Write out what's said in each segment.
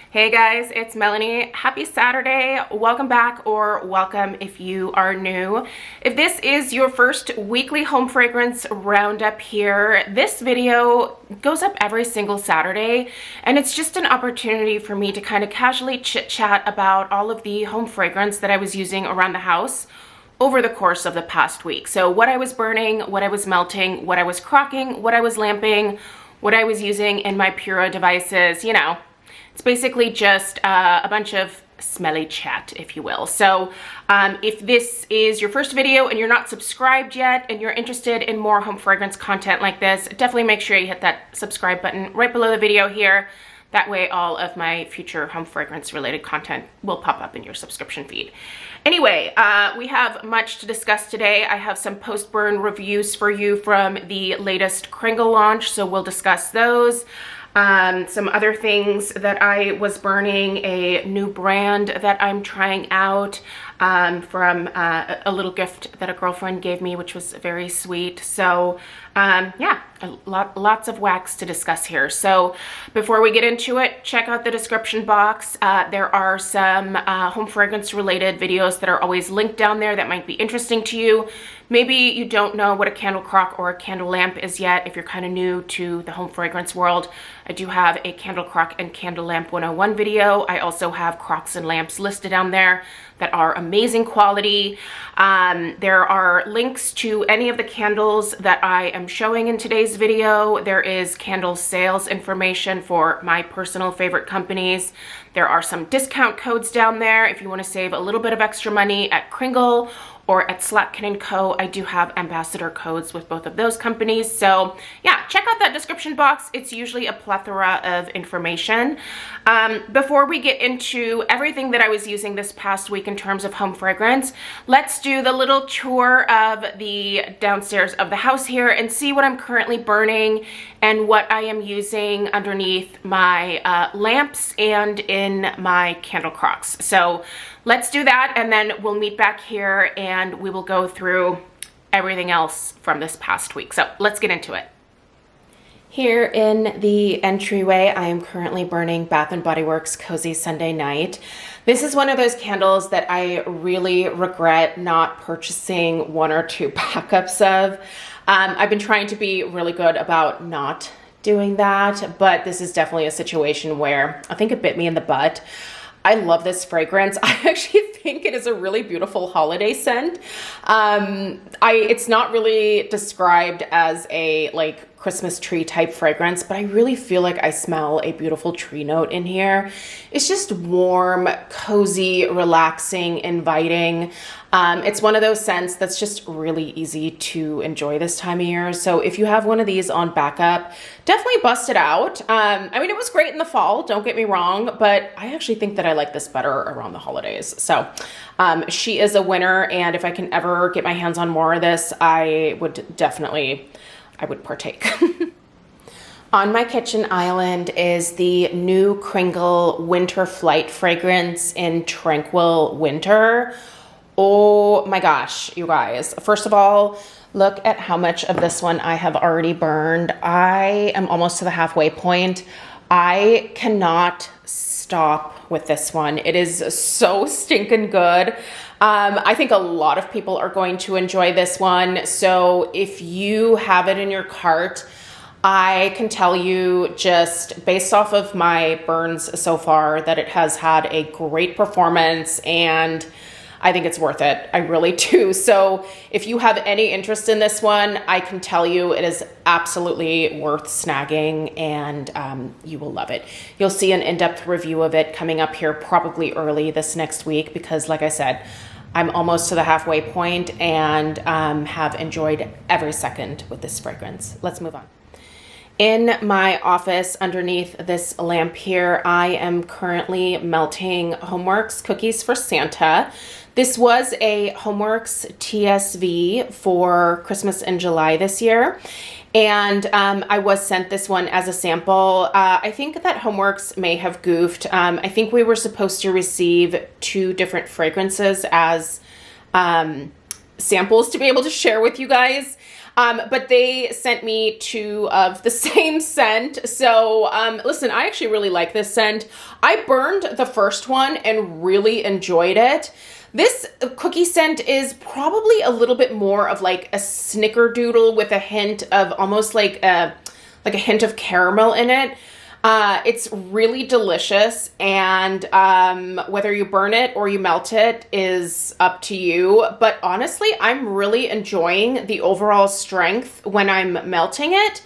Hey guys, it's Melanie. Happy Saturday. Welcome back, or welcome if you are new. If this is your first weekly home fragrance roundup here, this video goes up every single Saturday, and it's just an opportunity for me to kind of casually chit chat about all of the home fragrance that I was using around the house over the course of the past week. So what I was burning, what I was melting, what I was crocking, what I was lamping, what I was using in my Puro devices, you know. It's basically just a bunch of smelly chat, if you will. So if this is your first video and you're not subscribed yet and you're interested in more home fragrance content like this, definitely make sure you hit that subscribe button right below the video here. That way all of my future home fragrance related content will pop up in your subscription feed. Anyway, we have much to discuss today. I have some post-burn reviews for you from the latest Kringle launch, so we'll discuss those. Some other things that I was burning, a new brand that I'm trying out from a little gift that a girlfriend gave me, which was very sweet. So yeah, lots of wax to discuss here. So before we get into it, check out the description box. There are some home fragrance related videos that are always linked down there that might be interesting to you. Maybe you don't know what a candle crock or a candle lamp is yet if you're kind of new to the home fragrance world. I do have a candle crock and candle lamp 101 video. I also have crocks and lamps listed down there that are amazing quality. There are links to any of the candles that I am showing in today's video. There is candle sales information for my personal favorite companies. There are some discount codes down there if you want to save a little bit of extra money at Kringle or at Slatkin & Co. I do have ambassador codes with both of those companies. So yeah, check out that description box. It's usually a plethora of information. Before we get into everything that I was using this past week in terms of home fragrance, let's do the little tour of the downstairs of the house here and see what I'm currently burning and what I am using underneath my lamps and in my candle crocks. So let's do that, and then we'll meet back here and we will go through everything else from this past week. So let's get into it. Here in the entryway, I am currently burning Bath & Body Works Cozy Sunday Night. This is one of those candles that I really regret not purchasing one or two backups of. I've been trying to be really good about not doing that, but this is definitely a situation where I think it bit me in the butt. I love this fragrance. I actually think it is a really beautiful holiday scent. It's not really described as a like Christmas tree type fragrance, but I really feel like I smell a beautiful tree note in here. It's just warm, cozy, relaxing, inviting. It's one of those scents that's just really easy to enjoy this time of year. So if you have one of these on backup, definitely bust it out. I mean, it was great in the fall, don't get me wrong, but I actually think that I like this better around the holidays. So she is a winner, and if I can ever get my hands on more of this, I would partake. On my kitchen island is the new Kringle Winter Flight fragrance in Tranquil Winter. Oh my gosh, you guys. First of all, look at how much of this one I have already burned. I am almost to the halfway point. I cannot stop with this one. It is so stinking good. I think a lot of people are going to enjoy this one. So if you have it in your cart, I can tell you just based off of my burns so far that it has had a great performance, and I think it's worth it. I really do. So if you have any interest in this one, I can tell you it is absolutely worth snagging, and you will love it. You'll see an in-depth review of it coming up here probably early this next week, because like I said, I'm almost to the halfway point and have enjoyed every second with this fragrance. Let's move on. In my office underneath this lamp here, I am currently melting HomeWorx cookies for Santa. This was a HomeWorx TSV for Christmas in July this year. And I was sent this one as a sample. I think that HomeWorx may have goofed. I think we were supposed to receive 2 different fragrances as samples to be able to share with you guys. But they sent me 2 of the same scent. So listen, I actually really like this scent. I burned the first one and really enjoyed it. This cookie scent is probably a little bit more of like a snickerdoodle with a hint of almost like a hint of caramel in it. It's really delicious, and whether you burn it or you melt it is up to you. But honestly, I'm really enjoying the overall strength when I'm melting it.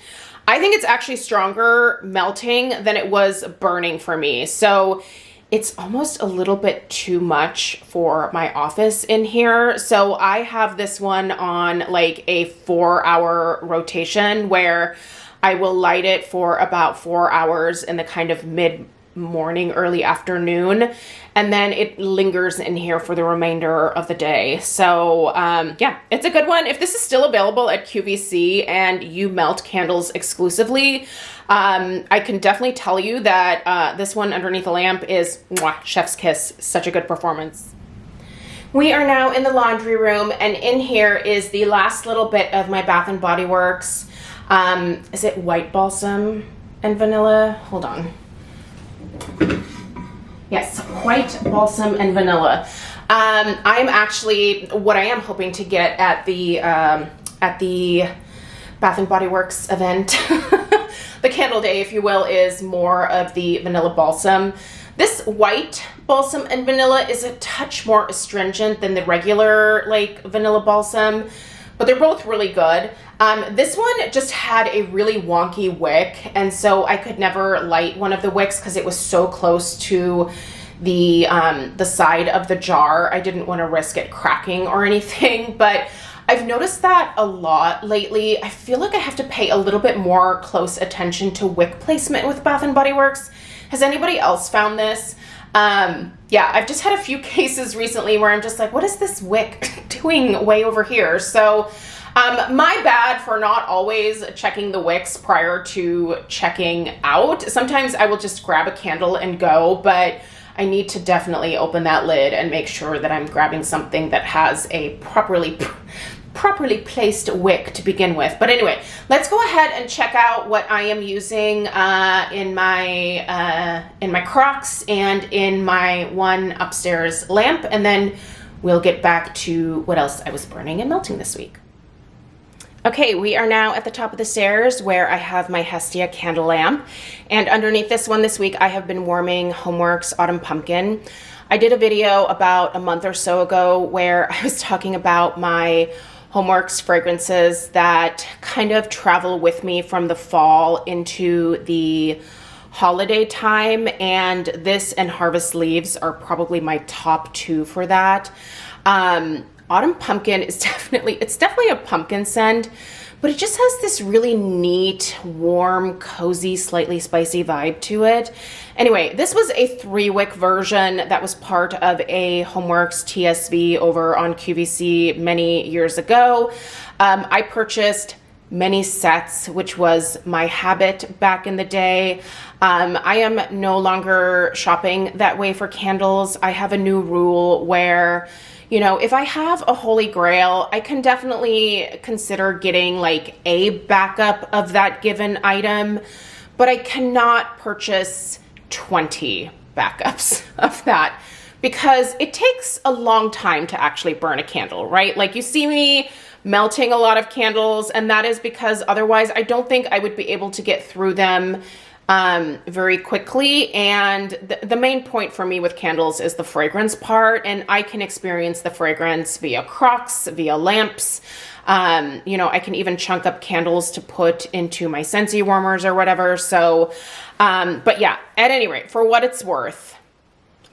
I think it's actually stronger melting than it was burning for me. So it's almost a little bit too much for my office in here. So I have this one on like a 4-hour rotation where I will light it for about 4 hours in the kind of mid-morning, early afternoon, and then it lingers in here for the remainder of the day. So yeah, it's a good one. If this is still available at QVC and you melt candles exclusively, I can definitely tell you that this one underneath the lamp is mwah, chef's kiss. Such a good performance. We are now in the laundry room, and in here is the last little bit of my Bath & Body Works. Is it white balsam and vanilla? Hold on. Yes, white balsam and vanilla. I'm actually, what I am hoping to get at the Bath & Body Works event, the candle day, if you will, is more of the vanilla balsam. This white balsam and vanilla is a touch more astringent than the regular like vanilla balsam, but they're both really good. This one just had a really wonky wick, and so I could never light one of the wicks because it was so close to the side of the jar. I didn't want to risk it cracking or anything, but I've noticed that a lot lately. I feel like I have to pay a little bit more close attention to wick placement with Bath & Body Works. Has anybody else found this? Yeah, I've just had a few cases recently where I'm just like, what is this wick doing way over here? So my bad for not always checking the wicks prior to checking out. Sometimes I will just grab a candle and go, but I need to definitely open that lid and make sure that I'm grabbing something that has a properly placed wick to begin with. But anyway, let's go ahead and check out what I am using in my Crocs and in my one upstairs lamp, and then we'll get back to what else I was burning and melting this week. Okay, we are now at the top of the stairs where I have my Hestia candle lamp, and underneath this one this week I have been warming HomeWorx Autumn Pumpkin. I did a video about a month or so ago where I was talking about my HomeWorx fragrances that kind of travel with me from the fall into the holiday time, and this and Harvest Leaves are probably my top 2 for that. Autumn Pumpkin is definitely a pumpkin scent, but it just has this really neat, warm, cozy, slightly spicy vibe to it. Anyway, this was a 3-wick version that was part of a HomeWorx TSV over on QVC many years ago. I purchased many sets, which was my habit back in the day. I am no longer shopping that way for candles. I have a new rule where, you know, if I have a holy grail, I can definitely consider getting like a backup of that given item, but I cannot purchase 20 backups of that because it takes a long time to actually burn a candle, right? Like you see me melting a lot of candles, and that is because otherwise I don't think I would be able to get through them very quickly. And the main point for me with candles is the fragrance part, and I can experience the fragrance via Crocs, via lamps. You know, I can even chunk up candles to put into my scentsy warmers or whatever. So, but yeah, at any rate, for what it's worth,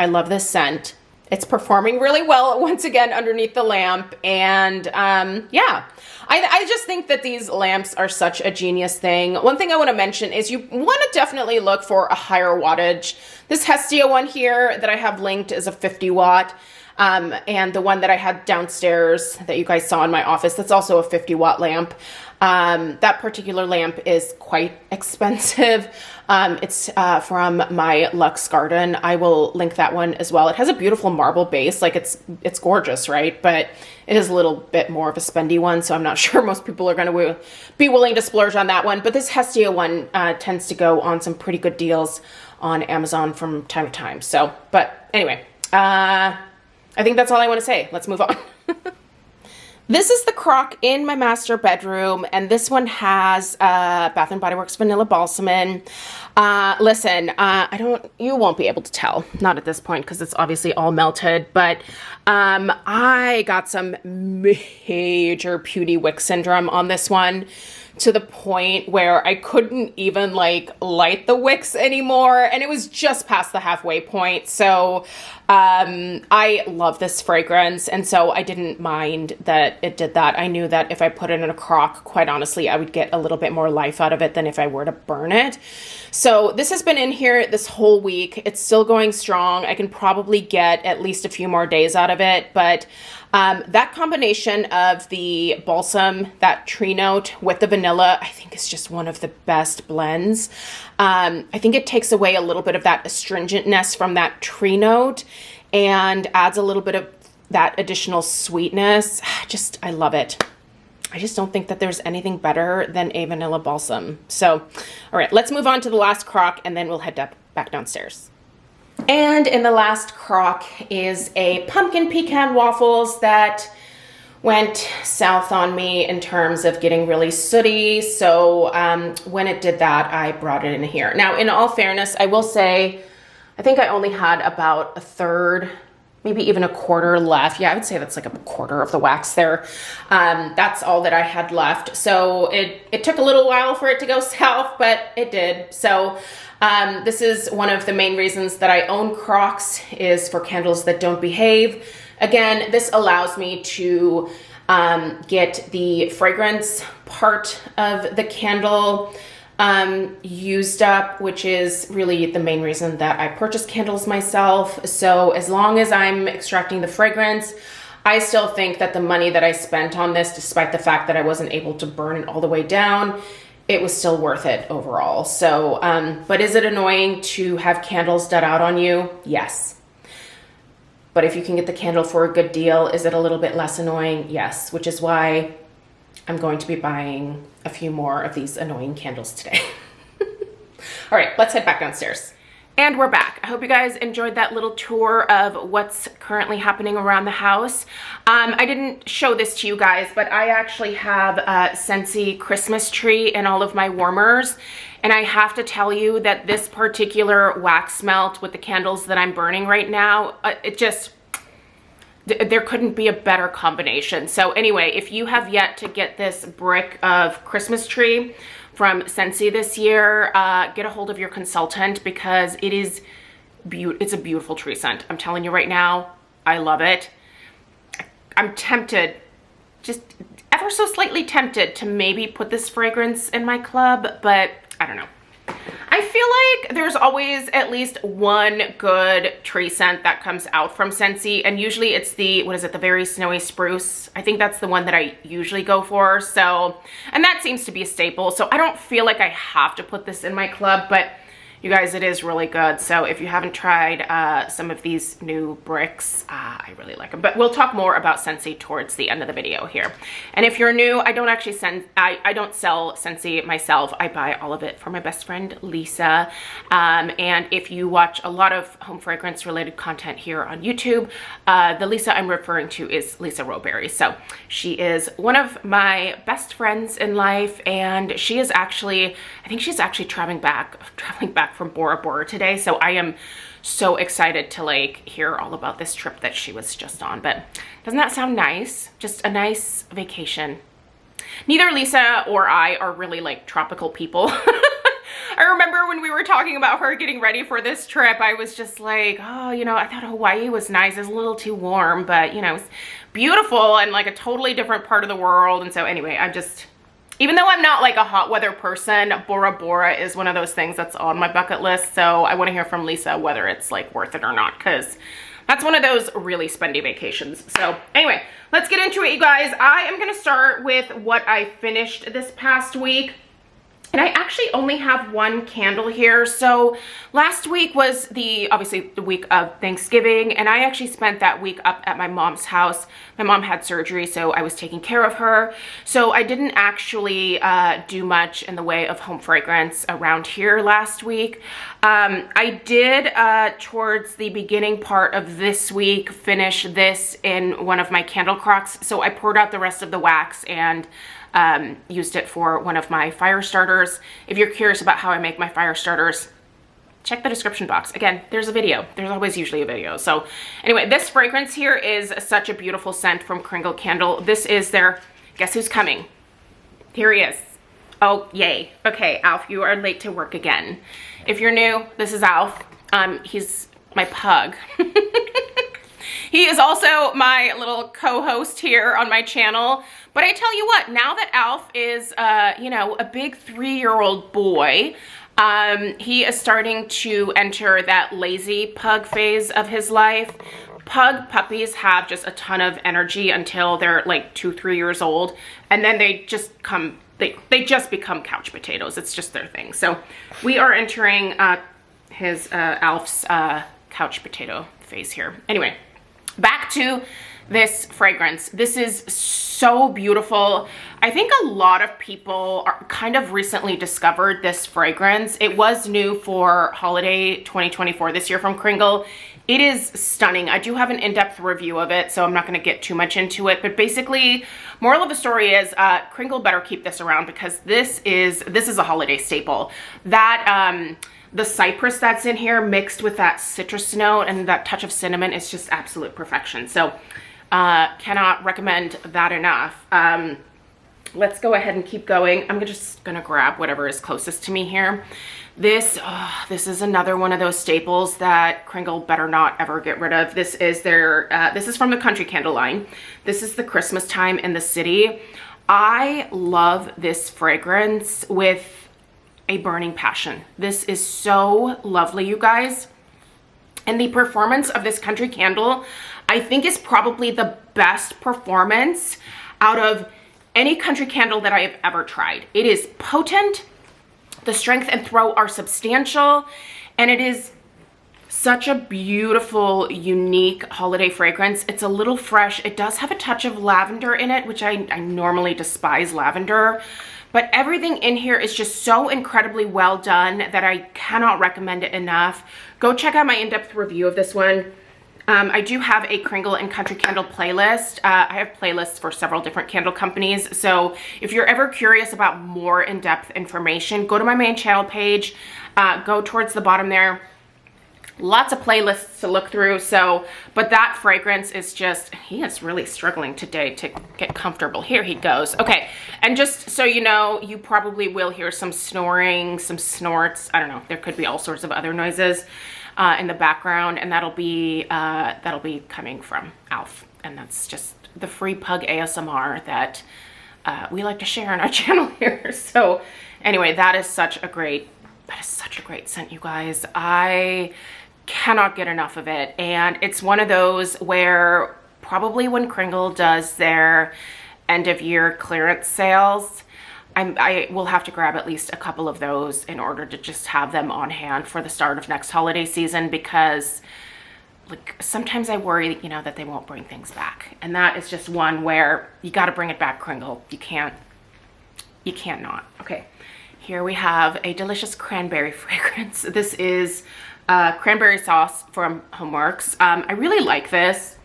I love this scent. It's performing really well once again underneath the lamp, and yeah, I just think that these lamps are such a genius thing. One thing I want to mention is you want to definitely look for a higher wattage. This Hestia one here that I have linked is a 50 watt, and the one that I had downstairs that you guys saw in my office, that's also a 50 watt lamp. That particular lamp is quite expensive. It's from my Luxe Garden. I will link that one as well. It has a beautiful marble base. Like it's gorgeous, right? But it is a little bit more of a spendy one, so I'm not sure most people are going to be willing to splurge on that one. But this Hestia one tends to go on some pretty good deals on Amazon from time to time. So, but anyway, I think that's all I want to say. Let's move on. This is the crock in my master bedroom, and this one has Bath & Body Works Vanilla Balsam in. Listen, you won't be able to tell, not at this point because it's obviously all melted, but I got some major puny wick syndrome on this one, to the point where I couldn't even like light the wicks anymore, and it was just past the halfway point. So I love this fragrance, and so I didn't mind that it did that. I knew that if I put it in a crock, quite honestly, I would get a little bit more life out of it than if I were to burn it. So this has been in here this whole week. It's still going strong. I can probably get at least a few more days out of it, but that combination of the balsam, that tree note with the vanilla, I think is just one of the best blends. I think it takes away a little bit of that astringentness from that tree note and adds a little bit of that additional sweetness. I love it. I just don't think that there's anything better than a vanilla balsam. So, all right, let's move on to the last crock and then we'll head back downstairs. And in the last crock is a pumpkin pecan waffles that went south on me in terms of getting really sooty. So when it did that, I brought it in here. Now, in all fairness, I will say, I think I only had about a third, maybe even a quarter left. Yeah, I would say that's like a quarter of the wax there. That's all that I had left. So it took a little while for it to go south, but it did. So this is one of the main reasons that I own crocks, is for candles that don't behave. Again, this allows me to get the fragrance part of the candle used up, which is really the main reason that I purchase candles myself. So as long as I'm extracting the fragrance, I still think that the money that I spent on this, despite the fact that I wasn't able to burn it all the way down, it was still worth it overall. So, but is it annoying to have candles dead out on you? Yes. But if you can get the candle for a good deal, is it a little bit less annoying? Yes, which is why I'm going to be buying a few more of these annoying candles today. All right, let's head back downstairs. And we're back. I hope you guys enjoyed that little tour of what's currently happening around the house. I didn't show this to you guys, but I actually have a Scentsy Christmas tree in all of my warmers. And I have to tell you that this particular wax melt with the candles that I'm burning right now, there couldn't be a better combination. So anyway, if you have yet to get this brick of Christmas tree from Scentsy this year, get a hold of your consultant, because it's a beautiful tree scent. I'm telling you right now, I love it. I'm tempted, just ever so slightly tempted, to maybe put this fragrance in my club, but I don't know. I feel like there's always at least one good tree scent that comes out from Scentsy, and usually it's the Very Snowy Spruce. I think that's the one that I usually go for. So, and that seems to be a staple. So I don't feel like I have to put this in my club, but you guys, it is really good. So if you haven't tried some of these new bricks, I really like them. But we'll talk more about Scentsy towards the end of the video here. And if you're new, I don't actually I don't sell Scentsy myself. I buy all of it from my best friend, Lisa. And if you watch a lot of home fragrance related content here on YouTube, the Lisa I'm referring to is Lisa Roberry. So she is one of my best friends in life, and she is actually, I think she's actually traveling back from Bora Bora today. So I am so excited to like hear all about this trip that she was just on. But doesn't that sound nice? Just a nice vacation. Neither Lisa or I are really like tropical people. I remember when we were talking about her getting ready for this trip, I was just like, oh, you know, I thought Hawaii was nice. It's a little too warm, but you know, it's beautiful and like a totally different part of the world. And so anyway, even though I'm not like a hot weather person, Bora Bora is one of those things that's on my bucket list. So I want to hear from Lisa whether it's like worth it or not, because That's one of those really spendy vacations. So anyway, let's get into it, you guys. I am going to start with what I finished this past week. And I actually only have one candle here. So last week was obviously the week of Thanksgiving, and I actually spent that week up at my mom's house. My mom had surgery, so I was taking care of her. So I didn't actually do much in the way of home fragrance around here last week. I did, towards the beginning part of this week, finish this in one of my candle crocks. So I poured out the rest of the wax and used it for one of my fire starters. If you're curious about how I make my fire starters, check the description box. Again, there's a video. There's always usually a video. So anyway, this fragrance here is such a beautiful scent from Kringle Candle. This is their, guess who's coming? Here he is. Oh, yay. Okay, Alf, you are late to work again. If you're new, this is Alf. He's my pug. He is also my little co-host here on my channel. But I tell you what, now that Alf is, you know, a big 3-year-old boy, he is starting to enter that lazy pug phase of his life. Pug puppies have just a ton of energy until they're like 2-3 years old. And then they just they just become couch potatoes. It's just their thing. So we are entering Alf's couch potato phase here. Anyway. Back to this fragrance. This is so beautiful. I think a lot of people are kind of recently discovered this fragrance. It was new for holiday 2024 this year from Kringle. It is stunning. I do have an in-depth review of it, so I'm not going to get too much into it. But basically, moral of the story is Kringle better keep this around because this is a holiday staple. That the cypress that's in here mixed with that citrus note and that touch of cinnamon is just absolute perfection. So cannot recommend that enough. Let's go ahead and keep going. I'm just gonna grab whatever is closest to me here. This is another one of those staples that Kringle better not ever get rid of. This is their, this is from the Country Candle line. This is the Christmas Time in the City. I love this fragrance with a burning passion. This is so lovely, you guys. And the performance of this Country Candle, I think, is probably the best performance out of any Country Candle that I have ever tried. It is potent, the strength and throw are substantial, and it is such a beautiful, unique holiday fragrance. It's a little fresh. It does have a touch of lavender in it, which I normally despise lavender. But everything in here is just so incredibly well done that I cannot recommend it enough. Go check out my in-depth review of this one. I do have a Kringle and Country Candle playlist. I have playlists for several different candle companies. So if you're ever curious about more in-depth information, go to my main channel page. Go towards the bottom there. Lots of playlists to look through. So, but that fragrance is just, he is really struggling today to get comfortable. Here he goes. Okay. And just so you know, you probably will hear some snoring, some snorts. I don't know. There could be all sorts of other noises in the background, and that'll be coming from Alf. And that's just the free pug ASMR that we like to share on our channel here. So anyway, that is such a great scent, you guys. I cannot get enough of it, and it's one of those where probably when Kringle does their end of year clearance sales, I will have to grab at least a couple of those in order to just have them on hand for the start of next holiday season, because like sometimes I worry, you know, that they won't bring things back, and that is just one where you got to bring it back, Kringle. You can't not. Okay, here we have a delicious cranberry fragrance. This is cranberry sauce from HomeWorx. I really like this.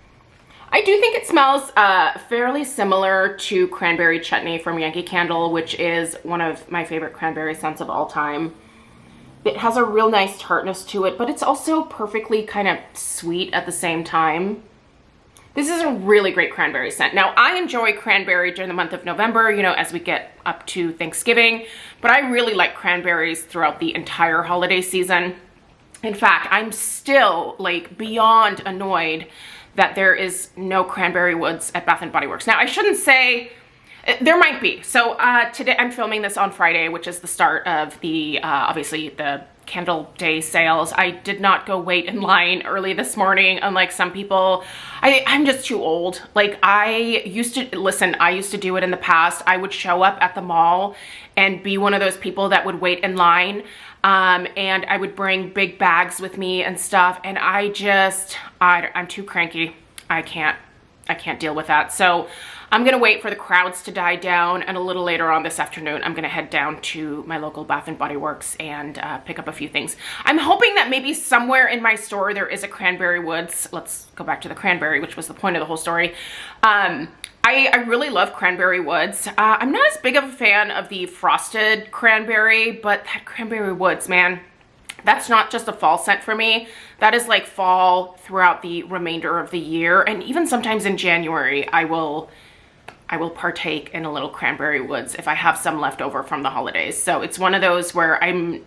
I do think it smells fairly similar to cranberry chutney from Yankee Candle, which is one of my favorite cranberry scents of all time. It has a real nice tartness to it, but it's also perfectly kind of sweet at the same time. This is a really great cranberry scent. Now, I enjoy cranberry during the month of November, you know, as we get up to Thanksgiving, but I really like cranberries throughout the entire holiday season. In fact, I'm still like beyond annoyed that there is no cranberry woods at Bath & Body Works. Now, I shouldn't say, there might be. So today I'm filming this on Friday, which is the start of the, obviously the candle day sales. I did not go wait in line early this morning, unlike some people. I'm just too old. Like, I used to do it in the past. I would show up at the mall and be one of those people that would wait in line. And I would bring big bags with me and stuff. And I'm too cranky. I can't deal with that. So I'm gonna wait for the crowds to die down, and a little later on this afternoon, I'm gonna head down to my local Bath and Body Works and pick up a few things. I'm hoping that maybe somewhere in my store there is a cranberry woods. Let's go back to the cranberry, which was the point of the whole story. I really love cranberry woods. I'm not as big of a fan of the frosted cranberry, but that cranberry woods, man, that's not just a fall scent for me. That is like fall throughout the remainder of the year. And even sometimes in January, I will partake in a little cranberry woods if I have some left over from the holidays. So it's one of those where I'm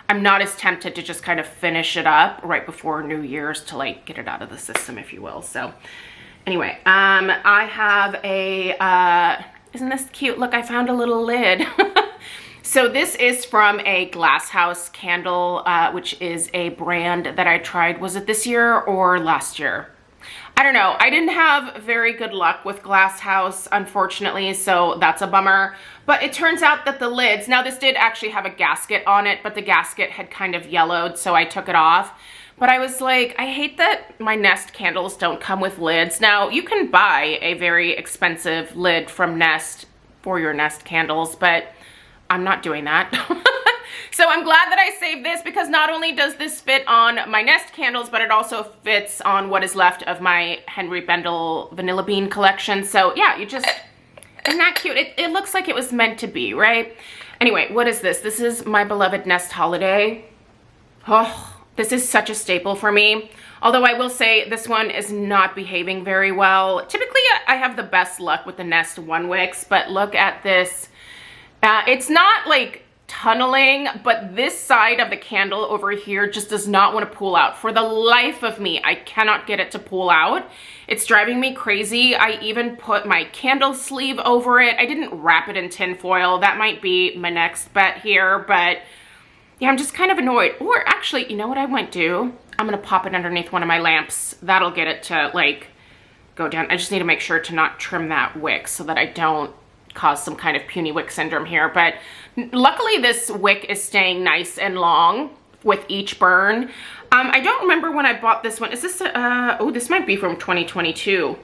not as tempted to just kind of finish it up right before New Year's to like get it out of the system, if you will. So anyway, I have isn't this cute? Look, I found a little lid. So this is from a Glass House candle, which is a brand that I tried. Was it this year or last year? I don't know. I didn't have very good luck with Glass House, unfortunately, so that's a bummer. But it turns out that the lids, now this did actually have a gasket on it, but the gasket had kind of yellowed, so I took it off. But I was like, I hate that my Nest candles don't come with lids. Now, you can buy a very expensive lid from Nest for your Nest candles, but I'm not doing that. So I'm glad that I saved this, because not only does this fit on my Nest candles, but it also fits on what is left of my Henry Bendel Vanilla Bean collection. So yeah, isn't that cute? It looks like it was meant to be, right? Anyway, what is this? This is my beloved Nest Holiday. Oh, this is such a staple for me. Although I will say this one is not behaving very well. Typically I have the best luck with the Nest One Wicks, but look at this. It's not like tunneling, but this side of the candle over here just does not want to pull out. For the life of me, I cannot get it to pull out. It's driving me crazy. I even put my candle sleeve over it. I didn't wrap it in tin foil. That might be my next bet here, but yeah, I'm just kind of annoyed. Or actually, you know what I might do? I'm gonna pop it underneath one of my lamps. That'll get it to like go down. I just need to make sure to not trim that wick so that I don't cause some kind of puny wick syndrome here. But luckily this wick is staying nice and long with each burn. I don't remember when I bought this one. Is this oh, this might be from 2022.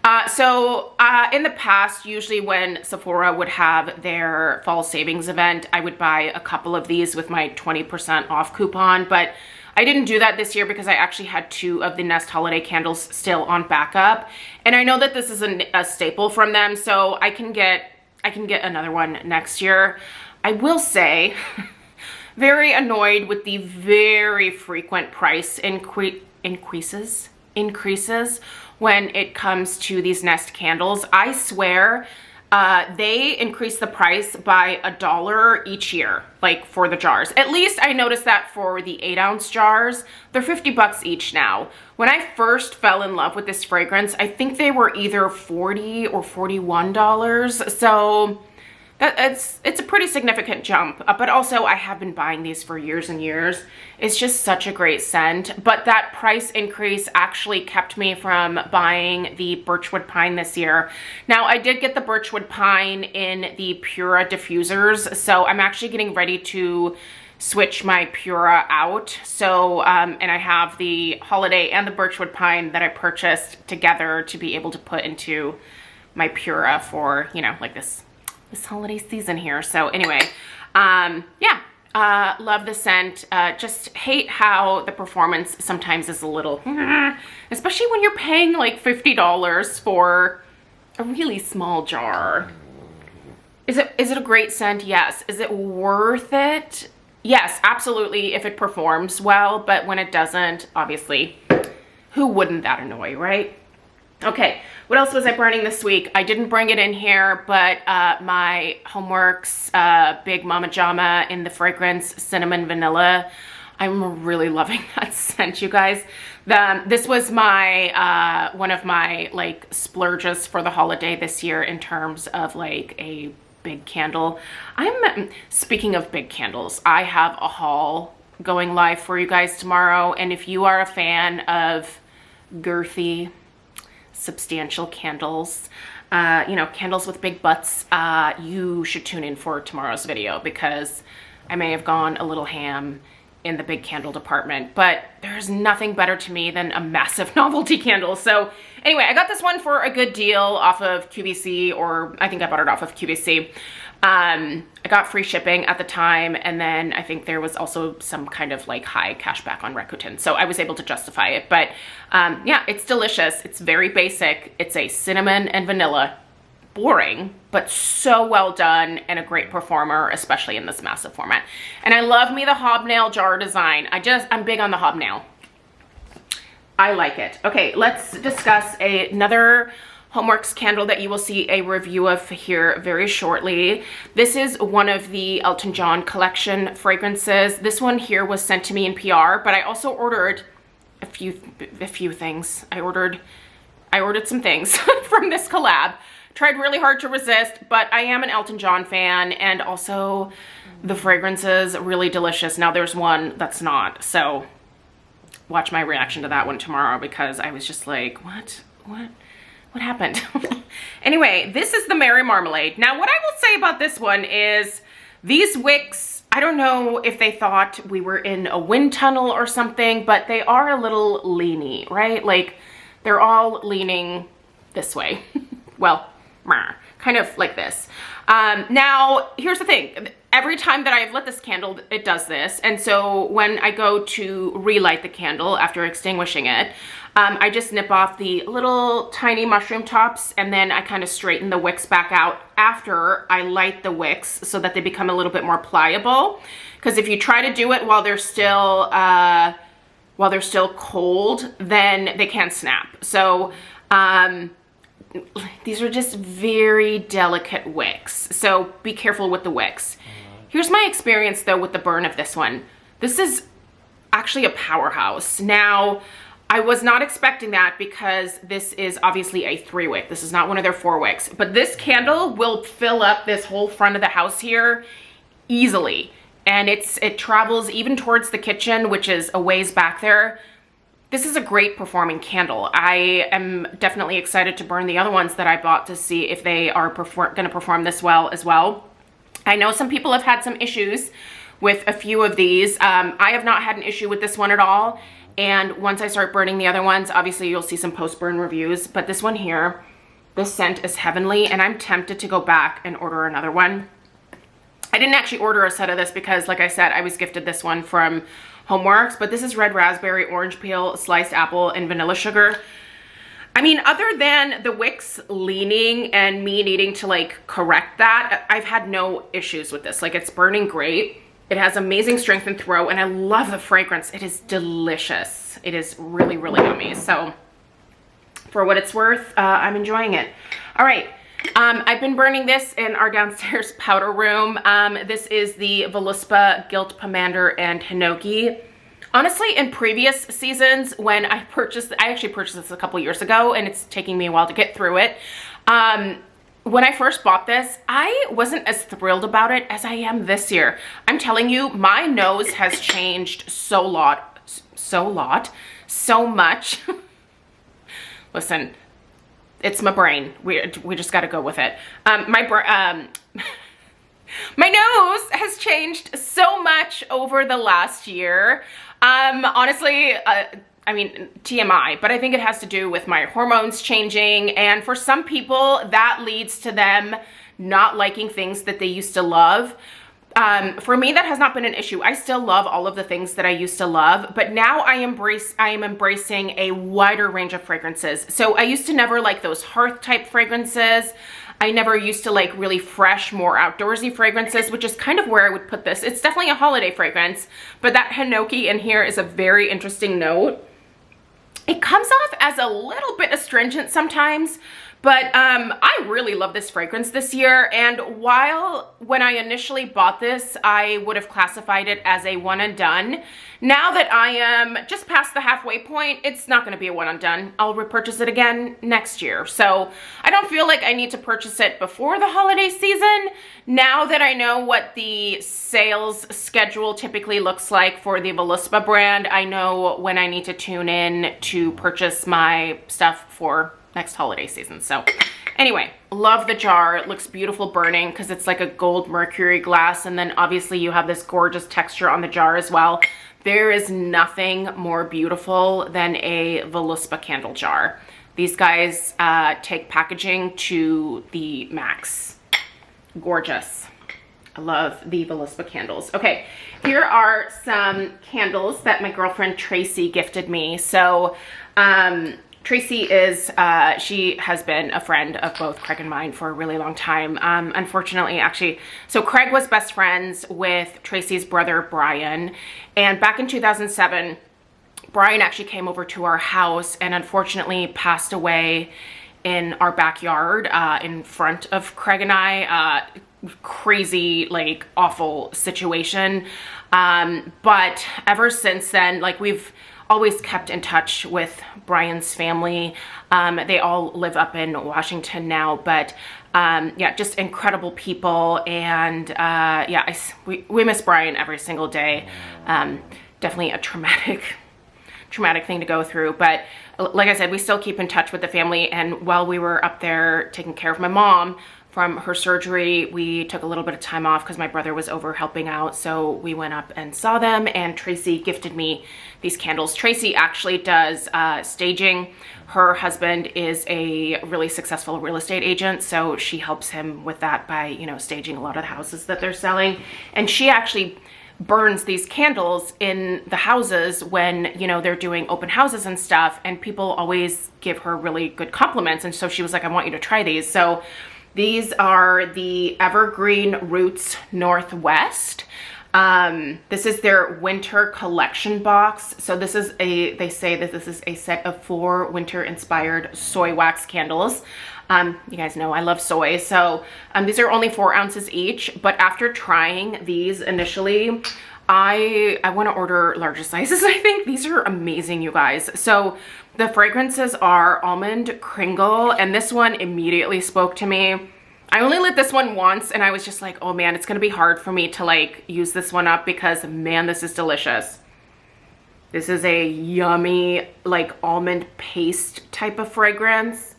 In the past, usually when Sephora would have their fall savings event, I would buy a couple of these with my 20% off coupon, but I didn't do that this year because I actually had 2 of the Nest Holiday candles still on backup. And I know that this is a staple from them, so I can get another one next year. I will say, very annoyed with the very frequent price increases when it comes to these Nest candles. I swear, they increase the price by $1 each year, like for the jars. At least I noticed that for the 8-ounce jars. They're 50 bucks each now. When I first fell in love with this fragrance, I think they were either $40 or $41. So it's a pretty significant jump, but also I have been buying these for years and years. It's just such a great scent, but that price increase actually kept me from buying the Birchwood Pine this year. Now, I did get the Birchwood Pine in the Pura diffusers, so I'm actually getting ready to switch my Pura out. So, and I have the Holiday and the Birchwood Pine that I purchased together to be able to put into my Pura for, you know, like this holiday season here. So anyway, yeah, love the scent. Just hate how the performance sometimes is a little, especially when you're paying like $50 for a really small jar. Is it a great scent? Yes. Is it worth it? Yes, absolutely, if it performs well, but when it doesn't, obviously, who wouldn't that annoy, right? Okay, what else was I burning this week? I didn't bring it in here, but my HomeWorx Big Mama Jama in the fragrance Cinnamon Vanilla. I'm really loving that scent, you guys. This was my one of my like splurges for the holiday this year in terms of like a big candle. Speaking of big candles, I have a haul going live for you guys tomorrow. And if you are a fan of girthy, substantial candles, you know, candles with big butts, you should tune in for tomorrow's video, because I may have gone a little ham in the big candle department, but there's nothing better to me than a massive novelty candle. So anyway, I got this one for a good deal off of QVC, or I think I bought it off of QVC. I got free shipping at the time, and then I think there was also some kind of like high cashback on Rakuten, so I was able to justify it. But yeah, it's delicious. It's very basic. It's a cinnamon and vanilla. Boring, but so well done, and a great performer, especially in this massive format. And I love me the hobnail jar design. I'm big on the hobnail. I like it. Okay, let's discuss another HomeWorx candle that you will see a review of here very shortly. This is one of the Elton John collection fragrances. This one here was sent to me in PR, but I also ordered a few things. I ordered some things from this collab. Tried really hard to resist, but I am an Elton John fan, and also the fragrance is really delicious. Now there's one that's not, so watch my reaction to that one tomorrow, because I was just like, what happened? Anyway, this is the Mary Marmalade. Now what I will say about this one is these wicks, I don't know if they thought we were in a wind tunnel or something, but they are a little leany, right? Like they're all leaning this way. Well, kind of like this. Now, here's the thing. Every time that I've lit this candle, it does this. And so when I go to relight the candle after extinguishing it, I just nip off the little tiny mushroom tops, and then I kind of straighten the wicks back out after I light the wicks, so that they become a little bit more pliable. Because if you try to do it while they're still cold, then they can snap. So, these are just very delicate wicks, so be careful with the wicks. Here's my experience though with the burn of this one. This is actually a powerhouse. Now, I was not expecting that, because this is obviously a 3-wick. This is not one of their 4 wicks, but this candle will fill up this whole front of the house here easily. And it travels even towards the kitchen, which is a ways back there. This is a great performing candle. I am definitely excited to burn the other ones that I bought to see if they are going to perform this well as well. I know some people have had some issues with a few of these. I have not had an issue with this one at all. And once I start burning the other ones, obviously you'll see some post-burn reviews. But this one here, this scent is heavenly, and I'm tempted to go back and order another one. I didn't actually order a set of this because, like I said, I was gifted this one from HomeWorx, but this is red raspberry, orange peel, sliced apple, and vanilla sugar. I mean, other than the wicks leaning and me needing to like correct that, I've had no issues with this. Like, it's burning great. It has amazing strength and throw, and I love the fragrance. It is delicious. It is really, really yummy. So for what it's worth, I'm enjoying it. All right. I've been burning this in our downstairs powder room. This is the Voluspa Gilt Pomander and Hinoki. Honestly, in previous seasons, when I actually purchased this a couple years ago, and it's taking me a while to get through it. When I first bought this, I wasn't as thrilled about it as I am this year. I'm telling you, my nose has changed so much. Listen. It's my brain. We just got to go with it. My nose has changed so much over the last year. Honestly, I mean, TMI, but I think it has to do with my hormones changing. And for some people, that leads to them not liking things that they used to love. For me, that has not been an issue. I still love all of the things that I used to love, but now I am embracing a wider range of fragrances. So I used to never like those hearth type fragrances. I never used to like really fresh, more outdoorsy fragrances, which is kind of where I would put this. It's definitely a holiday fragrance, but that Hinoki in here is a very interesting note. It comes off as a little bit astringent sometimes, But I really love this fragrance this year, and while when I initially bought this, I would have classified it as a one and done, now that I am just past the halfway point, it's not gonna be a one and done. I'll repurchase it again next year. So I don't feel like I need to purchase it before the holiday season. Now that I know what the sales schedule typically looks like for the Voluspa brand, I know when I need to tune in to purchase my stuff for next holiday season. So anyway, love the jar. It looks beautiful burning because it's like a gold mercury glass, and then obviously you have this gorgeous texture on the jar as well. There is nothing more beautiful than a Voluspa candle jar. These guys take packaging to the max. Gorgeous. I love the Voluspa candles. Okay, here are some candles that my girlfriend Tracy gifted me. So Tracy is, she has been a friend of both Craig and mine for a really long time. Unfortunately, actually, so Craig was best friends with Tracy's brother, Brian. And back in 2007, Brian actually came over to our house and unfortunately passed away in our backyard in front of Craig and I. Crazy, like, awful situation. But ever since then, like, we've always kept in touch with Brian's family. They all live up in Washington now, but yeah, just incredible people. And yeah, we miss Brian every single day. Definitely a traumatic thing to go through, but like I said, we still keep in touch with the family. And while we were up there taking care of my mom from her surgery, we took a little bit of time off because my brother was over helping out. So we went up and saw them, and Tracy gifted me these candles. Tracy actually does staging. Her husband is a really successful real estate agent, so she helps him with that by, you know, staging a lot of the houses that they're selling. And she actually burns these candles in the houses when, you know, they're doing open houses and stuff, and people always give her really good compliments. And so she was like, I want you to try these. So these are the Evergreen Roots Northwest. This is their winter collection box. So this is they say that this is a set of 4 winter inspired soy wax candles. You guys know I love soy. So these are only 4 ounces each, but after trying these initially, I want to order larger sizes. I think these are amazing, you guys. So the fragrances are almond kringle, and this one immediately spoke to me. I only lit this one once, and I was just like, oh man, it's gonna be hard for me to like use this one up because man, this is delicious. This is a yummy, like almond paste type of fragrance.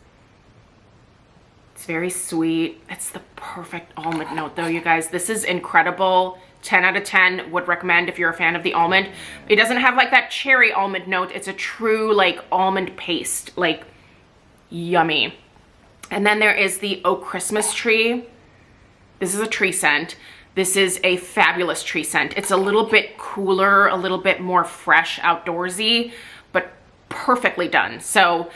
It's very sweet. It's the perfect almond note though, you guys. This is incredible. 10 out of 10 would recommend if you're a fan of the almond. It doesn't have like that cherry almond note. It's a true like almond paste, like yummy. And then there is the Oak Christmas Tree. This is a tree scent. This is a fabulous tree scent. It's a little bit cooler, a little bit more fresh, outdoorsy, but perfectly done. So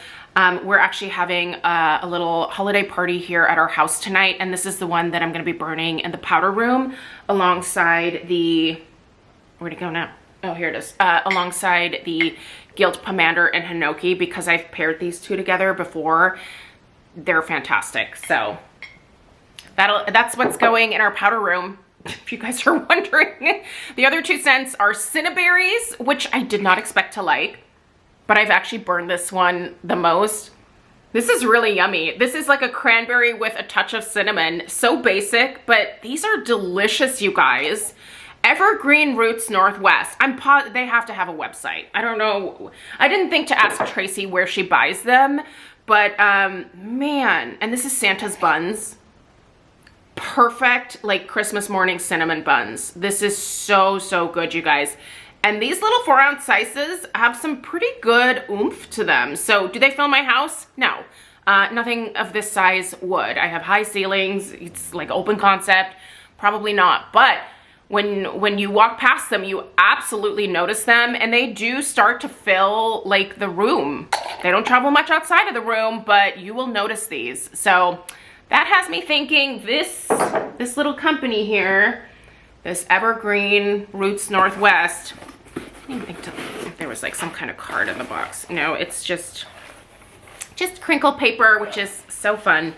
we're actually having a little holiday party here at our house tonight, and this is the one that I'm going to be burning in the powder room alongside the, where'd it go now? Oh, here it is. Alongside the Guild Pomander and Hinoki, because I've paired these two together before. They're fantastic. So that's what's going in our powder room, if you guys are wondering. The other 2 scents are Cinnaberries, which I did not expect to like, but I've actually burned this one the most. This is really yummy. This is like a cranberry with a touch of cinnamon. So basic, but these are delicious, you guys. Evergreen Roots Northwest. They have to have a website. I don't know. I didn't think to ask Tracy where she buys them, but man, and this is Santa's buns. Perfect, like Christmas morning cinnamon buns. This is so, so good, you guys. And these little 4 ounce sizes have some pretty good oomph to them. So do they fill my house? No. Nothing of this size would. I have high ceilings. It's like open concept. Probably not. But when you walk past them, you absolutely notice them, and they do start to fill like the room. They don't travel much outside of the room, but you will notice these. So that has me thinking this little company here, this Evergreen Roots Northwest. I didn't think if there was like some kind of card in the box. No, it's just crinkle paper, which is So fun.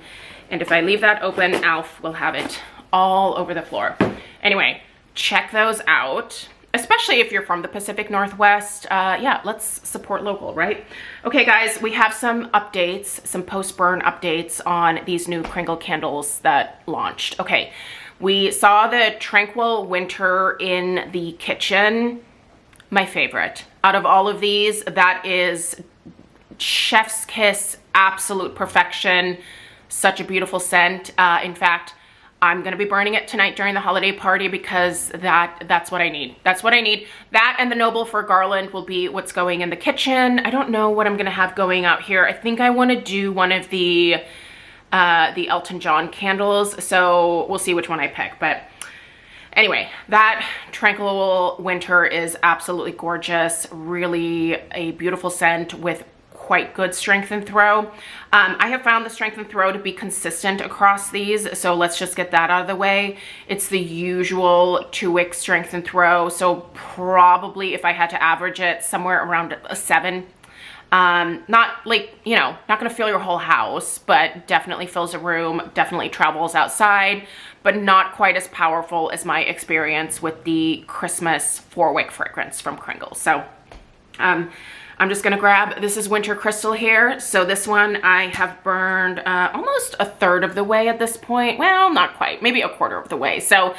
And if I leave that open, Alf will have it all over the floor. Anyway, check those out, especially if you're from the Pacific Northwest. Yeah, let's support local, right? Okay, guys, we have some updates, some post-burn updates on these new Kringle candles that launched. Okay, we saw the Tranquil Winter in the kitchen. My favorite. Out of all of these, that is chef's kiss, absolute perfection. Such a beautiful scent. In fact, I'm gonna be burning it tonight during the holiday party because that's what I need. That's what I need. That and the Noble for Garland will be what's going in the kitchen. I don't know what I'm gonna have going out here. I think I wanna do one of the Elton John candles, so we'll see which one I pick. But anyway, that Tranquil Winter is absolutely gorgeous. Really a beautiful scent with quite good strength and throw. I have found the strength and throw to be consistent across these, so let's just get that out of the way. It's the usual 2-wick strength and throw, so probably if I had to average it, somewhere around a 7. Not like, you know, not gonna fill your whole house, but definitely fills a room, definitely travels outside, but not quite as powerful as my experience with the Christmas 4-wick fragrance from Kringle. So, I'm just gonna grab, this is Winter Crystal here. So this one I have burned almost a third of the way at this point. Well, not quite, maybe a quarter of the way. So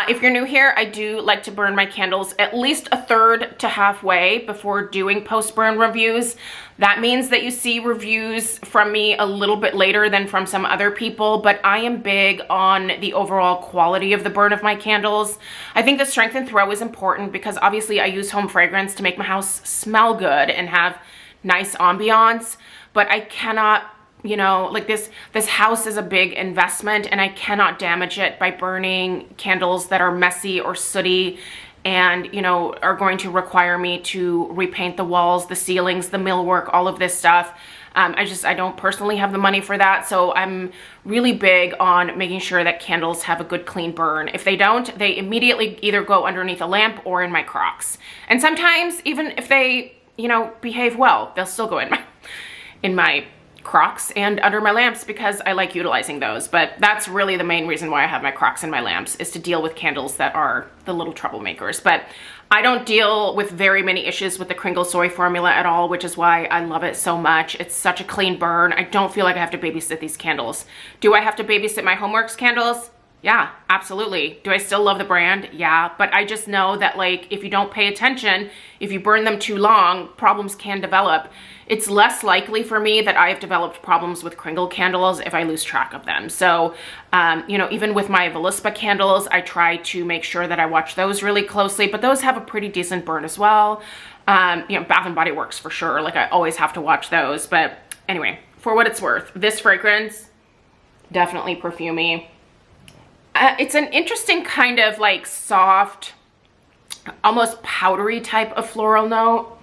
if you're new here, I do like to burn my candles at least a third to halfway before doing post-burn reviews. That means that you see reviews from me a little bit later than from some other people, but I am big on the overall quality of the burn of my candles. I think the strength and throw is important because obviously I use home fragrance to make my house smell good and have nice ambiance, but I cannot, you know, like this house is a big investment and I cannot damage it by burning candles that are messy or sooty and, you know, are going to require me to repaint the walls, the ceilings, the millwork, all of this stuff. I don't personally have the money for that, so I'm really big on making sure that candles have a good clean burn. If they don't, they immediately either go underneath a lamp or in my Crocs. And sometimes even if they, you know, behave well, they'll still go in my Crocs and under my lamps because I like utilizing those. But that's really the main reason why I have my Crocs and my lamps, is to deal with candles that are the little troublemakers. But I don't deal with very many issues with the Kringle soy formula at all, which is why I love it so much. It's such a clean burn. I don't feel like I have to babysit these candles. Do I have to babysit my HomeWorx candles? Yeah, absolutely. Do I still love the brand? Yeah, but I just know that, like, if you don't pay attention, if you burn them too long, problems can develop. It's less likely for me that I have developed problems with Kringle candles if I lose track of them. So, you know, even with my Velispa candles, I try to make sure that I watch those really closely, but those have a pretty decent burn as well. You know, Bath & Body Works for sure. Like, I always have to watch those. But anyway, for what it's worth, this fragrance, definitely perfumey. It's an interesting kind of like soft, almost powdery type of floral note.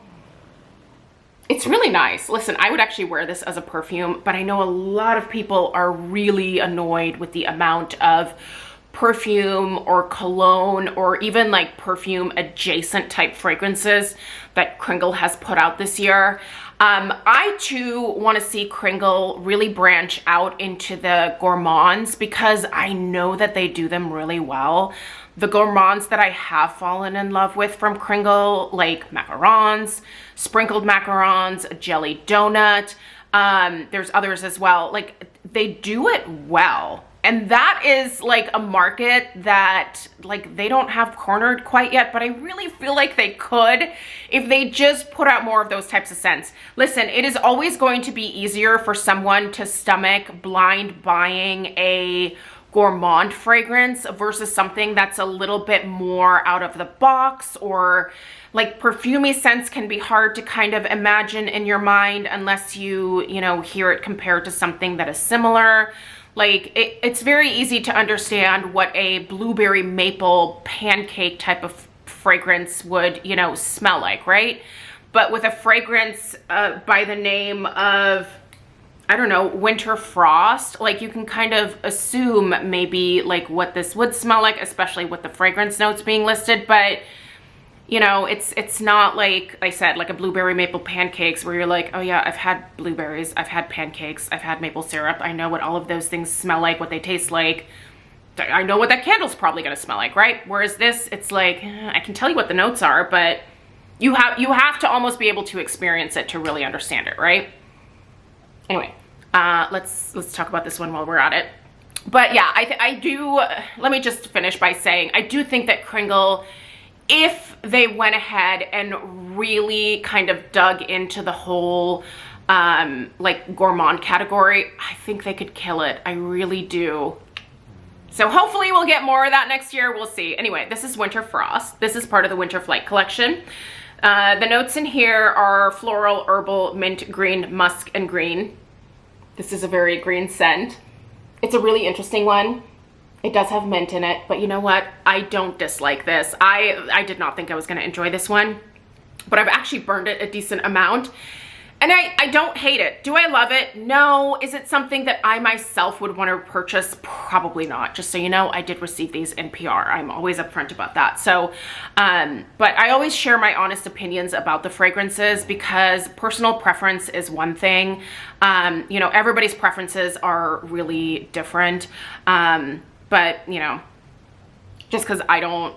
It's really nice. Listen, I would actually wear this as a perfume, but I know a lot of people are really annoyed with the amount of perfume or cologne or even like perfume adjacent type fragrances that Kringle has put out this year. I too want to see Kringle really branch out into the gourmands because I know that they do them really well. The gourmands that I have fallen in love with from Kringle, like macarons, sprinkled macarons, a jelly donut, there's others as well. Like, they do it well. And that is like a market that like they don't have cornered quite yet, but I really feel like they could if they just put out more of those types of scents. Listen, it is always going to be easier for someone to stomach blind buying a gourmand fragrance versus something that's a little bit more out of the box, or like perfumey scents can be hard to kind of imagine in your mind unless you know, hear it compared to something that is similar. Like, it's very easy to understand what a blueberry maple pancake type of fragrance would, you know, smell like, right? But with a fragrance by the name of, I don't know, Winter Frost, like you can kind of assume maybe like what this would smell like, especially with the fragrance notes being listed. But You know, it's not like I said, like a blueberry maple pancakes where you're like, oh yeah, I've had blueberries, I've had pancakes, I've had maple syrup. I know what all of those things smell like, what they taste like. I know what that candle's probably gonna smell like, right? Whereas this, it's like, I can tell you what the notes are, but you have to almost be able to experience it to really understand it, right? Anyway, let's talk about this one while we're at it. But yeah, I do, let me just finish by saying, I do think that Kringle, if they went ahead and really kind of dug into the whole like gourmand category, I think they could kill it. I really do. So hopefully we'll get more of that next year. We'll see. Anyway, this is Winter Frost. This is part of the Winter Flight collection. The notes in here are floral, herbal, mint, green, musk, and green. This is a very green scent. It's a really interesting one. It does have mint in it, but you know what? I don't dislike this. I did not think I was gonna enjoy this one, but I've actually burned it a decent amount. And I don't hate it. Do I love it? No. Is it something that I myself would want to purchase? Probably not. Just so you know, I did receive these in PR. I'm always upfront about that. So, but I always share my honest opinions about the fragrances because personal preference is one thing. You know, everybody's preferences are really different. But, you know, just because I don't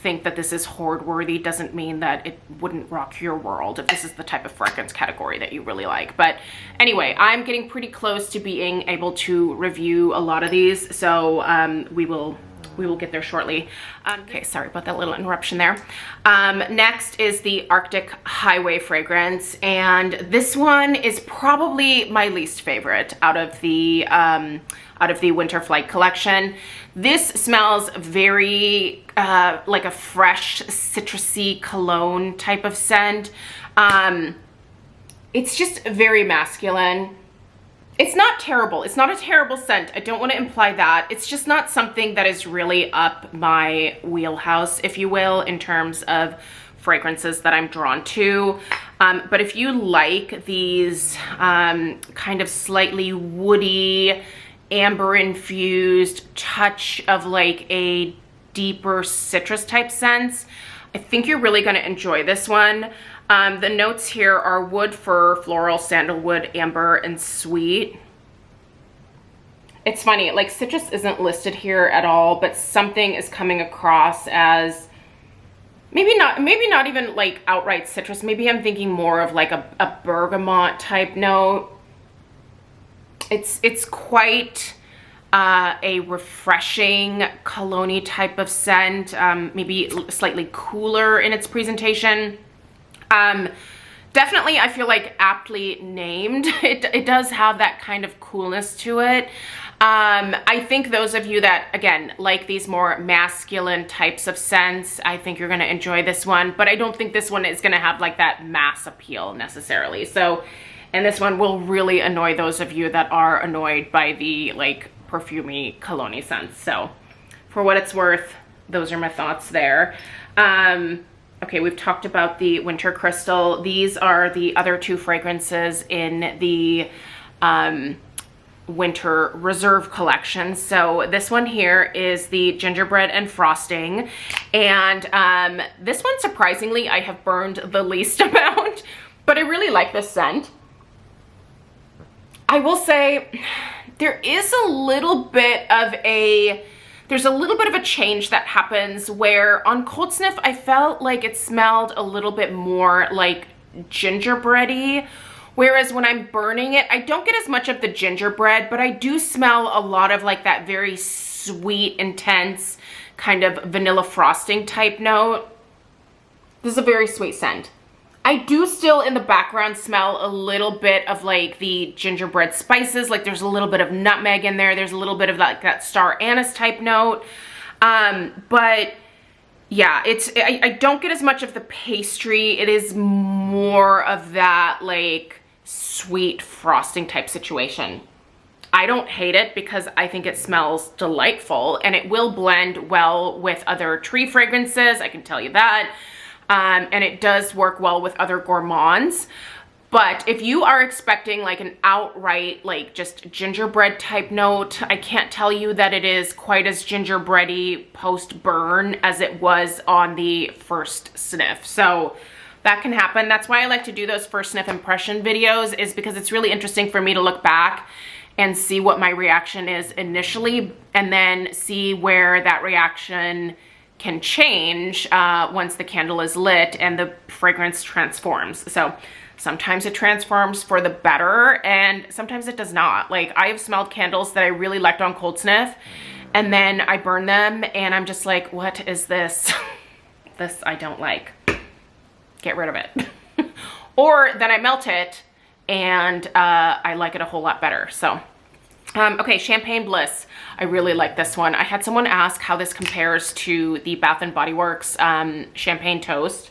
think that this is hoard worthy doesn't mean that it wouldn't rock your world if this is the type of fragrance category that you really like. But anyway, I'm getting pretty close to being able to review a lot of these, so we will get there shortly. Okay, sorry about that little interruption there. Next is the Arctic Highway fragrance, and this one is probably my least favorite out of the Winter Flight collection. This smells very like a fresh citrusy cologne type of scent. It's just very masculine. It's not terrible. It's not a terrible scent. I don't want to imply that. It's just not something that is really up my wheelhouse, if you will, in terms of fragrances that I'm drawn to. But if you like these kind of slightly woody, amber infused touch of like a deeper citrus type scents, I think you're really going to enjoy this one. The notes here are wood, fir, floral, sandalwood, amber, and sweet. It's funny, like citrus isn't listed here at all, but something is coming across as maybe not even like outright citrus. Maybe I'm thinking more of like a bergamot type note. It's quite a refreshing cologne type of scent, maybe slightly cooler in its presentation. Definitely, I feel like aptly named. It does have that kind of coolness to it. I think those of you that, again, like these more masculine types of scents, I think you're going to enjoy this one, but I don't think this one is going to have like that mass appeal necessarily. So, and this one will really annoy those of you that are annoyed by the like perfumey cologne scents. So for what it's worth, those are my thoughts there. Okay, we've talked about the Winter Crystal. These are the other two fragrances in the Winter Reserve collection. So this one here is the Gingerbread and Frosting. And this one, surprisingly, I have burned the least amount, but I really like this scent. I will say there is a little bit of a change that happens where on cold sniff, I felt like it smelled a little bit more like gingerbready. Whereas when I'm burning it, I don't get as much of the gingerbread, but I do smell a lot of like that very sweet, intense kind of vanilla frosting type note. This is a very sweet scent. I do still in the background smell a little bit of like the gingerbread spices. Like there's a little bit of nutmeg in there. There's a little bit of like that star anise type note. But yeah, I don't get as much of the pastry. It is more of that like sweet frosting type situation. I don't hate it because I think it smells delightful and it will blend well with other tree fragrances. I can tell you that. And it does work well with other gourmands. But if you are expecting like an outright, like just gingerbread type note, I can't tell you that it is quite as gingerbready post burn as it was on the first sniff. So that can happen. That's why I like to do those first sniff impression videos, is because it's really interesting for me to look back and see what my reaction is initially, and then see where that reaction can change once the candle is lit and the fragrance transforms. So sometimes it transforms for the better and sometimes it does not. Like, I have smelled candles that I really liked on cold sniff and then I burn them and I'm just like, what is this? This I don't like. Get rid of it. Or then I melt it and I like it a whole lot better. So, okay, Champagne Bliss. I really like this one. I had someone ask how this compares to the Bath & Body Works Champagne Toast.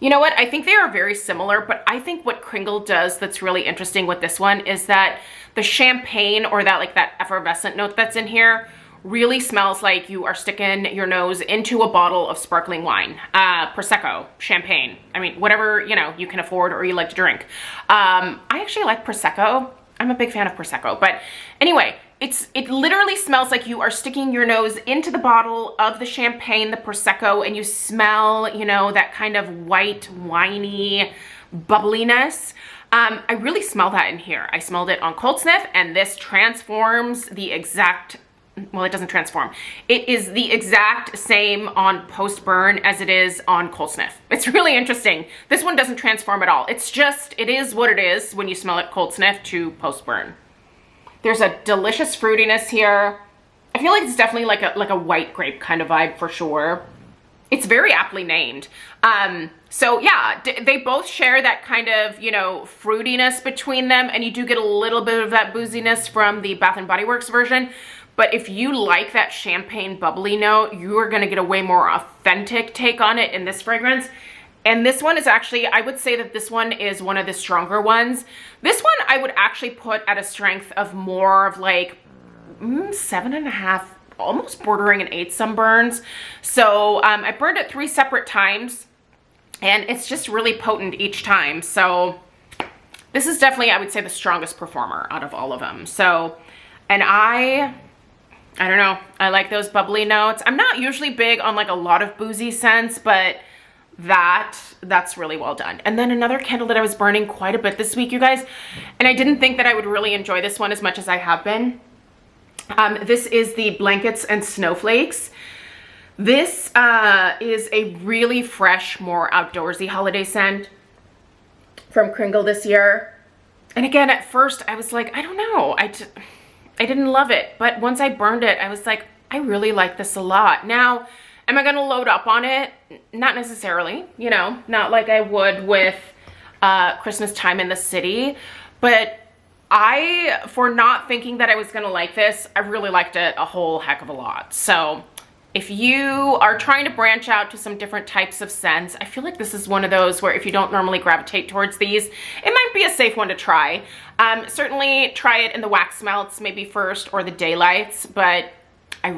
You know what? I think they are very similar, but I think what Kringle does that's really interesting with this one is that the champagne, or that like that effervescent note that's in here, really smells like you are sticking your nose into a bottle of sparkling wine, Prosecco, champagne. I mean, whatever, you know, you can afford or you like to drink. I actually like Prosecco. I'm a big fan of Prosecco, but anyway, it literally smells like you are sticking your nose into the bottle of the champagne, the Prosecco, and you smell, you know, that kind of white, winey bubbliness. I really smell that in here. I smelled it on cold sniff, and this transforms the exact, well, it doesn't transform. It is the exact same on post burn as it is on cold sniff. It's really interesting. This one doesn't transform at all. It's just, it is what it is when you smell it cold sniff to post burn. There's a delicious fruitiness here. I feel like it's definitely like a white grape kind of vibe for sure. It's very aptly named. So yeah, they both share that kind of, you know, fruitiness between them, and you do get a little bit of that booziness from the Bath & Body Works version. But if you like that champagne bubbly note, you are gonna get a way more authentic take on it in this fragrance. And this one is actually, I would say that this one is one of the stronger ones. This one I would actually put at a strength of more of like 7.5, almost bordering an 8 sunburns. So I burned it 3 separate times and it's just really potent each time. So this is definitely, I would say, the strongest performer out of all of them. So, and I don't know, I like those bubbly notes. I'm not usually big on like a lot of boozy scents, but that's really well done. And then another candle that I was burning quite a bit this week, you guys, and I didn't think that I would really enjoy this one as much as I have been. This is the Blankets and Snowflakes. This is a really fresh, more outdoorsy holiday scent from Kringle this year. And again, at first I was like, I don't know, I didn't love it. But once I burned it, I was like, I really like this a lot. Now, am I gonna load up on it? Not necessarily, you know, not like I would with Christmas Time in the City, but for not thinking that I was gonna like this, I really liked it a whole heck of a lot. So if you are trying to branch out to some different types of scents, I feel like this is one of those where if you don't normally gravitate towards these, it might be a safe one to try. Certainly try it in the wax melts maybe first, or the daylights, but I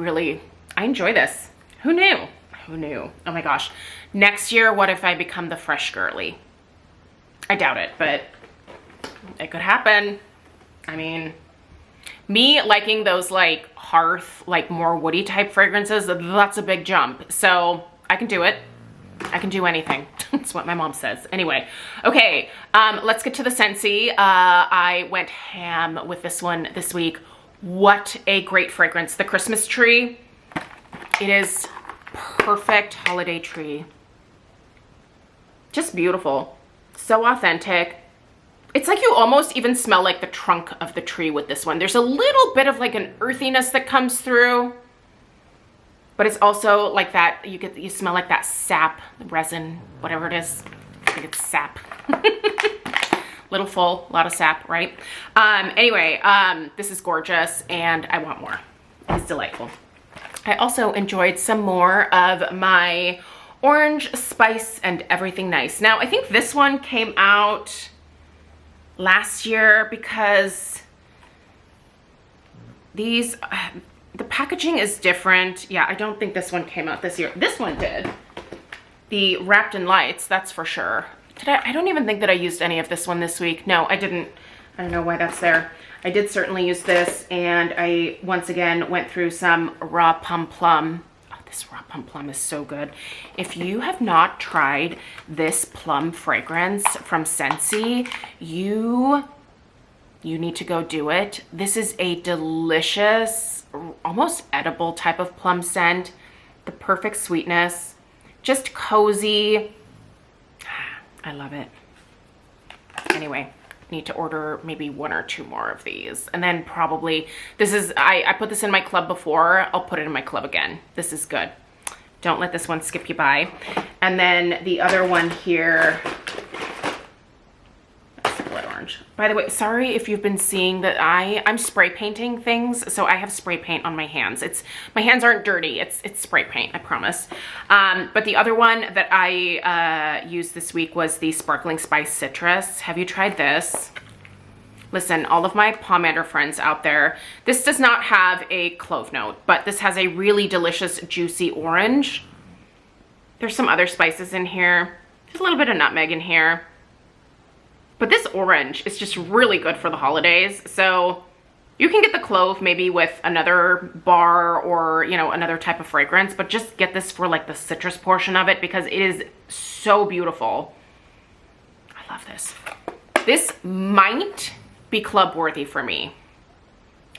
enjoy this. Who knew? Who knew? Oh my gosh. Next year, what if I become the fresh girly? I doubt it, but it could happen. I mean, me liking those like hearth, like more woody type fragrances, that's a big jump. So I can do it. I can do anything. That's what my mom says. Anyway, okay, let's get to the scentsy. I went ham with this one this week. What a great fragrance. The Christmas Tree. It is perfect holiday tree. Just beautiful. So authentic. It's like you almost even smell like the trunk of the tree with this one. There's a little bit of like an earthiness that comes through, but it's also like that, you smell like that sap, resin, whatever it is. I think it's sap. Little full, a lot of sap, right? Anyway, this is gorgeous and I want more. It's delightful. I also enjoyed some more of my Orange Spice and Everything Nice. Now, I think this one came out last year because these, the packaging is different. Yeah, I don't think this one came out this year. This one did. The Wrapped in Lights, that's for sure. I don't even think that I used any of this one this week. No, I didn't. I don't know why that's there. I did certainly use this, and I once again went through some raw plum. Oh, this raw plum is so good. If you have not tried this plum fragrance from Scentsy, you need to go do it. This is a delicious, almost edible type of plum scent. The perfect sweetness, just cozy. I love it. Anyway, need to order maybe 1 or 2 more of these. And then probably, this is, I put this in my club before. I'll put it in my club again. This is good. Don't let this one skip you by. And then the other one here, that's blood orange. By the way, sorry if you've been seeing that I'm spray painting things. So I have spray paint on my hands. My hands aren't dirty. It's spray paint, I promise. But the other one that I used this week was the Sparkling Spice Citrus. Have you tried this? Listen, all of my pomander friends out there, this does not have a clove note, but this has a really delicious, juicy orange. There's some other spices in here. There's a little bit of nutmeg in here. But this orange is just really good for the holidays. So you can get the clove maybe with another bar or, you know, another type of fragrance, but just get this for like the citrus portion of it because it is so beautiful. I love this. This might be club worthy for me.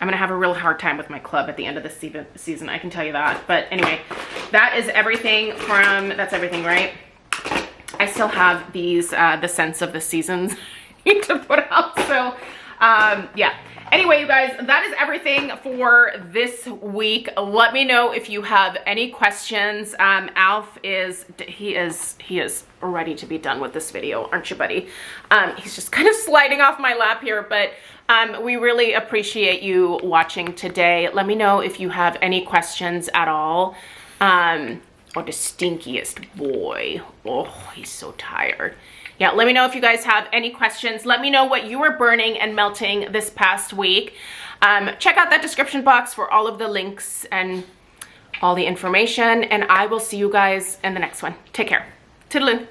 I'm gonna have a real hard time with my club at the end of the season, I can tell you that. But anyway, that is everything from, that's everything, right? I still have these, the scents of the seasons to put out. So yeah. Anyway, you guys, that is everything for this week. Let me know if you have any questions. Alf is ready to be done with this video, aren't you, buddy? He's just kind of sliding off my lap here, but we really appreciate you watching today. Let me know if you have any questions at all. Oh, the stinkiest boy. Oh, he's so tired. Yeah, let me know if you guys have any questions. Let me know what you were burning and melting this past week. Check out that description box for all of the links and all the information, and I will see you guys in the next one. Take care. Toodaloo.